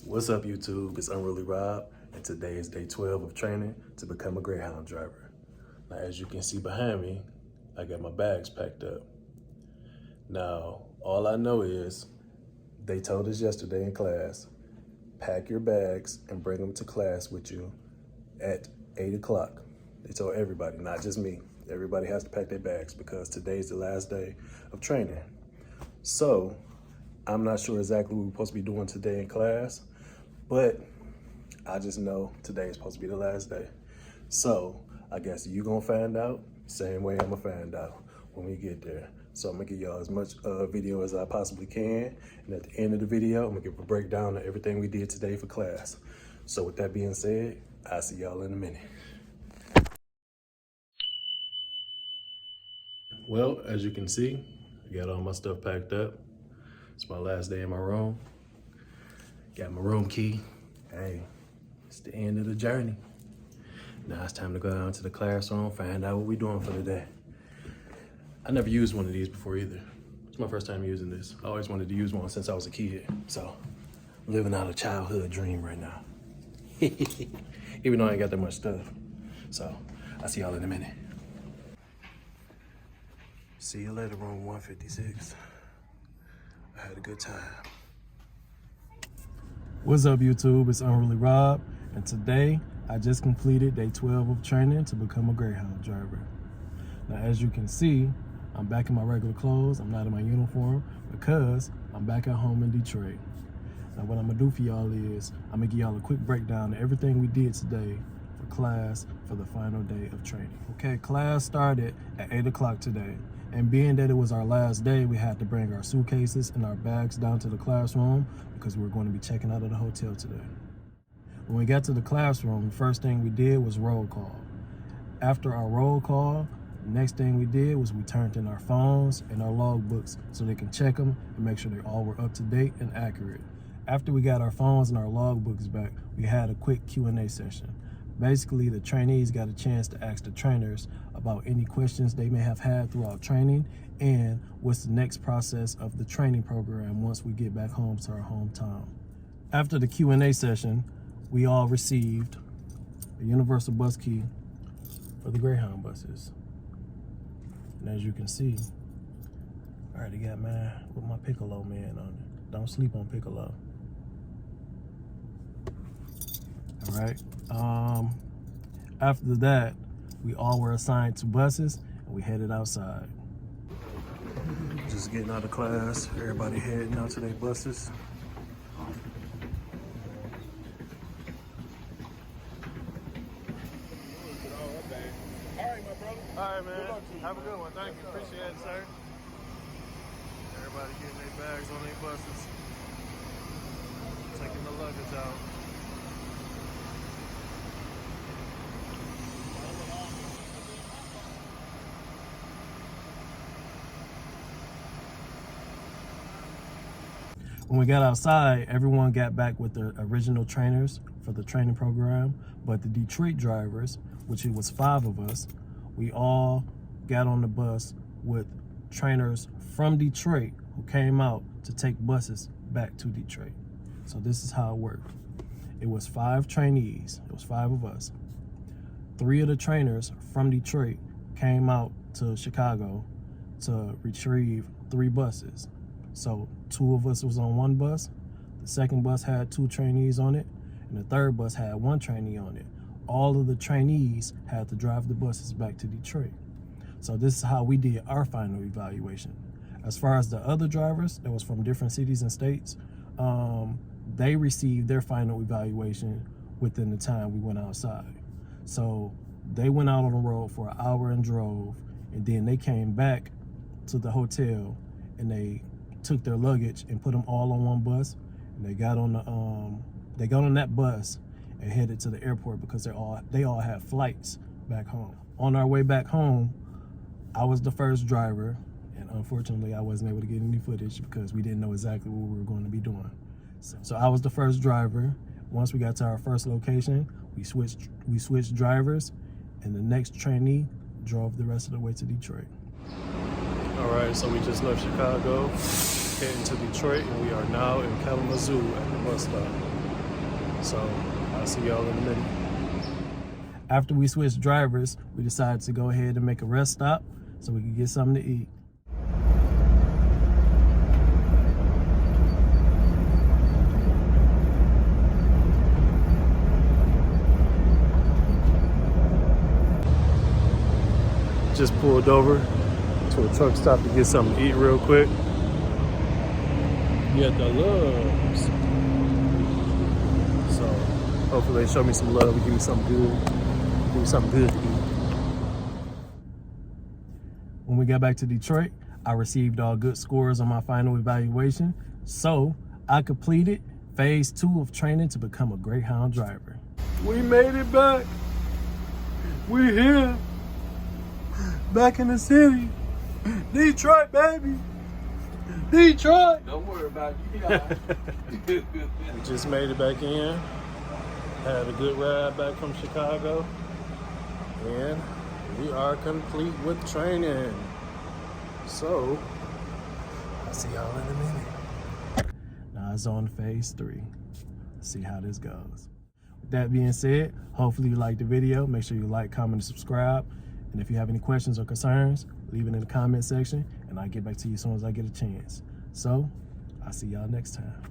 What's up, YouTube? It's Unruly Rob, and today is day 12 of training to become a Greyhound driver. Now, as you can see behind me, I got my bags packed up. Now, all I know is they told us yesterday in class, pack your bags and bring them to class with you at 8 o'clock. They told everybody, not just me. Everybody has to pack their bags because today's the last day of training. So, I'm not sure exactly what we're supposed to be doing today in class, but I just know today is supposed to be the last day. So I guess you're gonna find out, same way I'm gonna find out when we get there. So I'm gonna give y'all as much video as I possibly can. And at the end of the video, I'm gonna give a breakdown of everything we did today for class. So with that being said, I'll see y'all in a minute. Well, as you can see, I got all my stuff packed up. It's my last day in my room. Got my room key. Hey, it's the end of the journey. Now it's time to go down to the classroom, find out what we're doing for the day. I never used one of these before either. It's my first time using this. I always wanted to use one since I was a kid. So I'm living out a childhood dream right now. Even though I ain't got that much stuff. So I'll see y'all in a minute. See you later, room 156. I had a good time. What's up, YouTube? It's Unruly Rob, and today I just completed day 12 of training to become a Greyhound driver. Now, as you can see, I'm back in my regular clothes. I'm not in my uniform because I'm back at home in Detroit. Now, what I'm gonna do for y'all is I'm gonna give y'all a quick breakdown of everything we did today for class for the final day of training. Okay, class started at 8 o'clock today. And being that it was our last day, we had to bring our suitcases and our bags down to the classroom because we were going to be checking out of the hotel today. When we got to the classroom, the first thing we did was roll call. After our roll call, the next thing we did was we turned in our phones and our logbooks so they can check them and make sure they all were up to date and accurate. After we got our phones and our logbooks back, we had a quick Q&A session. Basically, the trainees got a chance to ask the trainers about any questions they may have had throughout training and what's the next process of the training program once we get back home to our hometown. After the Q&A session, we all received a universal bus key for the Greyhound buses. And as you can see, I already got mine with my Piccolo man on it. Don't sleep on Piccolo. All right. After that, we all were assigned to buses and we headed outside. Just getting out of class, everybody heading out to their buses. All right, man. Have a good one. Thank you. Appreciate it, sir. Everybody getting their bags on their buses. Taking the luggage out. When we got outside, everyone got back with the original trainers for the training program, but the Detroit drivers, which it was 5 of us, we all got on the bus with trainers from Detroit who came out to take buses back to Detroit. So this is how it worked. It was 5 trainees, it was 5 of us. 3 of the trainers from Detroit came out to Chicago to retrieve 3 buses. So 2 of us was on one bus, the second bus had 2 trainees on it, and the third bus had 1 trainee on it. All of the trainees had to drive the buses back to Detroit. So this is how we did our final evaluation. As far as the other drivers that was from different cities and states, they received their final evaluation within the time we went outside. So they went out on the road for an hour and drove, and then they came back to the hotel and they took their luggage and put them all on one bus, and they got on that bus and headed to the airport because they all had flights back home. On our way back home, I was the first driver, and unfortunately I wasn't able to get any footage because we didn't know exactly what we were going to be doing. So I was the first driver. Once we got to our first location, we switched drivers, and the next trainee drove the rest of the way to Detroit. All right, so we just left Chicago, heading to Detroit, and we are now in Kalamazoo at the bus stop. So I'll see y'all in a minute. After we switched drivers, we decided to go ahead and make a rest stop so we could get something to eat. Just pulled over to a truck stop to get something to eat real quick. Get the loves. So hopefully they show me some love and give me something good. Give me something good to eat. When we got back to Detroit, I received all good scores on my final evaluation. So I completed phase 2 of training to become a Greyhound driver. We made it back. We're here. Back in the city. Detroit, baby. Detroit. Don't worry about it. We just made it back in. Had a good ride back from Chicago. And we are complete with training. So, I'll see y'all in a minute. Now it's on phase 3. Let's see how this goes. With that being said, hopefully you liked the video. Make sure you like, comment, and subscribe. And if you have any questions or concerns, leave it in the comment section and I'll get back to you as soon as I get a chance. So, I'll see y'all next time.